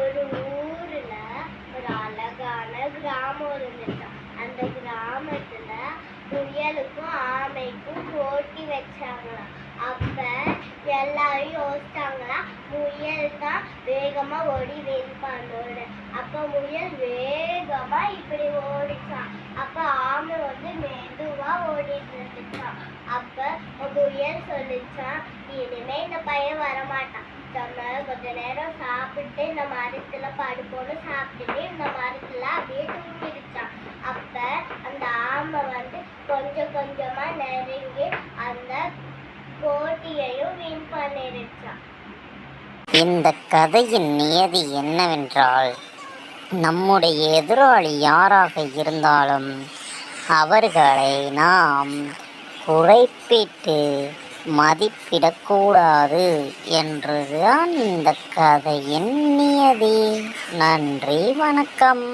ஒரு ஊர்ல ஒரு அழகான கிராமம் இருந்துச்சாம். அந்த கிராமத்துல முயலுக்கும் ஆமைக்கும் போட்டி வச்சாங்களாம். அப்ப எல்லாரும் யோசிச்சாங்களா, முயல் தான் வேகமா ஓடி வின் பண்ணோன்னு. அப்ப முயல் வேகமா இப்படி ஓடிச்சான். அப்ப ஆமை மெதுவா ஓடிட்டு இருந்துச்சான். அப்ப முயல் சொல்லிச்சான், இனிமே இந்த பையன் வரமாட்டான், நம்ம கொஞ்ச நேரம் சாப்பிட்டு இந்த மரத்துல படுப்போன்னு சாப்பிட்டுட்டு இந்த மரத்துல அப்படியே தூங்கிடுச்சான். அப்ப அந்த ஆமை கொஞ்சம் கொஞ்சமா நெருங்கி அந்த போட்டியையும் வின் பண்ணிடுச்சான். இந்த கதையின் நியதி என்னவென்றால், நம்முடைய எதிராளி யாராக இருந்தாலும் அவர்களை நாம் குறைப்பிட்டு மதிப்பிடக்கூடாது என்றுதான் இந்த கதையின் நியதி. நன்றி, வணக்கம்.